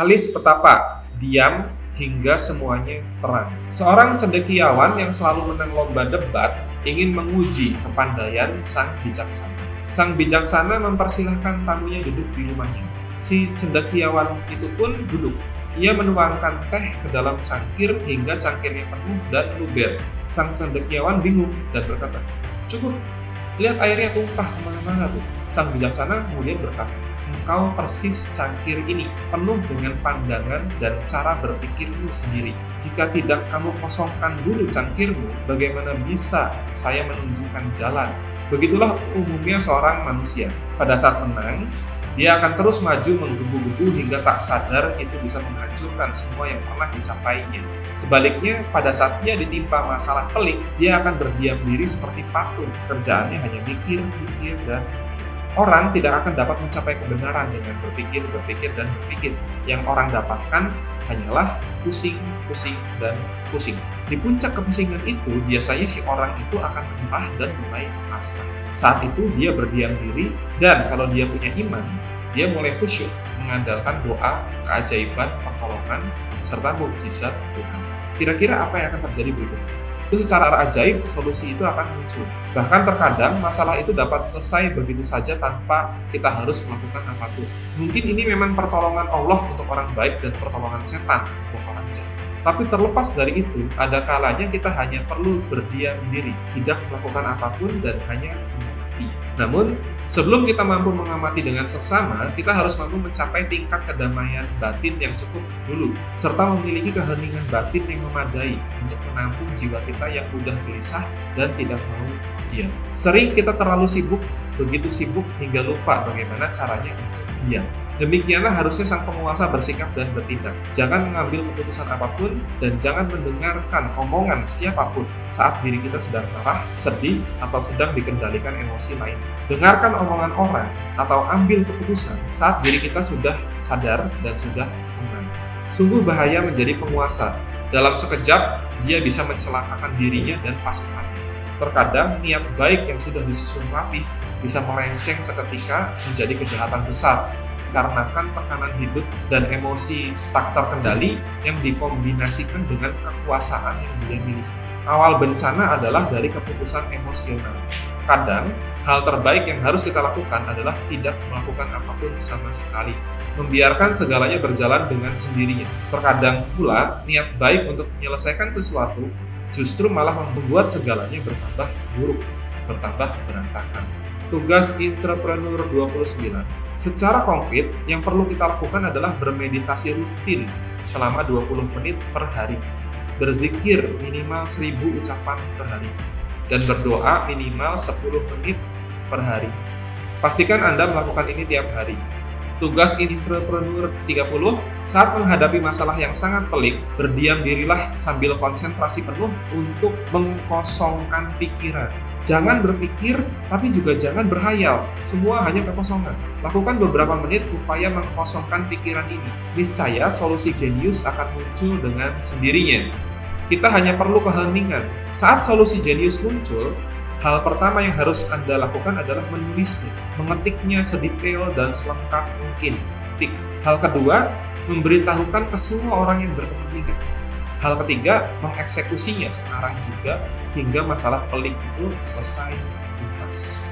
alis petapa, diam hingga semuanya terang. Seorang cendekiawan yang selalu menang lomba debat ingin menguji kepandaian sang bijaksana. Sang bijaksana mempersilahkan tamunya duduk di rumahnya. Si cendekiawan itu pun duduk. Ia menuangkan teh ke dalam cangkir hingga cangkirnya penuh dan luber. Sang cendekiawan bingung dan berkata, "Cukup, lihat airnya tumpah kemana-mana tuh." Sang bijaksana kemudian berkata, "Engkau persis cangkir ini, penuh dengan pandangan dan cara berpikirmu sendiri. Jika tidak kamu kosongkan dulu cangkirmu, bagaimana bisa saya menunjukkan jalan?" Begitulah umumnya seorang manusia. Pada saat menang, dia akan terus maju menggebu-gebu hingga tak sadar itu bisa menghancurkan semua yang pernah dicapainya. Sebaliknya, pada saat dia ditimpa masalah pelik, dia akan berdiam diri seperti patung. Kerjaannya hanya mikir, dan orang tidak akan dapat mencapai kebenaran dengan berpikir, dan berpikir. Yang orang dapatkan hanyalah pusing, dan pusing. Di puncak kepusingan itu, biasanya si orang itu akan menyerah dan mulai pasrah. Saat itu dia berdiam diri, dan kalau dia punya iman, dia mulai khusyuk, mengandalkan doa, keajaiban, pertolongan, serta mukjizat Tuhan. Kira-kira apa yang akan terjadi berikutnya? Itu secara ajaib, solusi itu akan muncul. Bahkan terkadang masalah itu dapat selesai begitu saja tanpa kita harus melakukan apapun. Mungkin ini memang pertolongan Allah untuk orang baik dan pertolongan setan untuk orang jahat. Tapi terlepas dari itu, ada kalanya kita hanya perlu berdiam diri, tidak melakukan apapun dan hanya mengamati. Namun, sebelum kita mampu mengamati dengan seksama, kita harus mampu mencapai tingkat kedamaian batin yang cukup dulu, serta memiliki keheningan batin yang memadai untuk menampung jiwa kita yang mudah gelisah dan tidak mau diam. Sering kita terlalu sibuk, begitu sibuk hingga lupa bagaimana caranya untuk diam. Demikianlah harusnya sang penguasa bersikap dan bertindak. Jangan mengambil keputusan apapun dan jangan mendengarkan omongan siapapun saat diri kita sedang marah, sedih, atau sedang dikendalikan emosi lain. Dengarkan omongan orang atau ambil keputusan saat diri kita sudah sadar dan sudah tenang. Sungguh bahaya menjadi penguasa. Dalam sekejap, dia bisa mencelakakan dirinya dan pasukannya. Terkadang niat baik yang sudah disusun rapi bisa melenceng seketika menjadi kejahatan besar. Dikarenakan tekanan hidup dan emosi tak terkendali yang dikombinasikan dengan kekuasaan yang dia miliki. Awal bencana adalah dari keputusan emosional. Kadang, hal terbaik yang harus kita lakukan adalah tidak melakukan apapun sama sekali, membiarkan segalanya berjalan dengan sendirinya. Terkadang pula, niat baik untuk menyelesaikan sesuatu justru malah membuat segalanya bertambah buruk, bertambah berantakan. Tugas Entrepreneur 29. Secara konkret, yang perlu kita lakukan adalah bermeditasi rutin selama 20 menit per hari, berzikir minimal 1000 ucapan per hari, dan berdoa minimal 10 menit per hari. Pastikan Anda melakukan ini tiap hari. Tugas Entrepreneur 30, saat menghadapi masalah yang sangat pelik, berdiam dirilah sambil konsentrasi penuh untuk mengkosongkan pikiran. Jangan berpikir, tapi juga jangan berhayal. Semua hanya kekosongan. Lakukan beberapa menit upaya mengkosongkan pikiran ini. Niscaya solusi jenius akan muncul dengan sendirinya. Kita hanya perlu keheningan. Saat solusi jenius muncul, hal pertama yang harus Anda lakukan adalah menulisnya, mengetiknya sedetail dan selengkap mungkin. Hal kedua, memberitahukan ke semua orang yang berkepentingan. Hal ketiga, mengeksekusinya sekarang juga hingga masalah pelik itu selesai tuntas.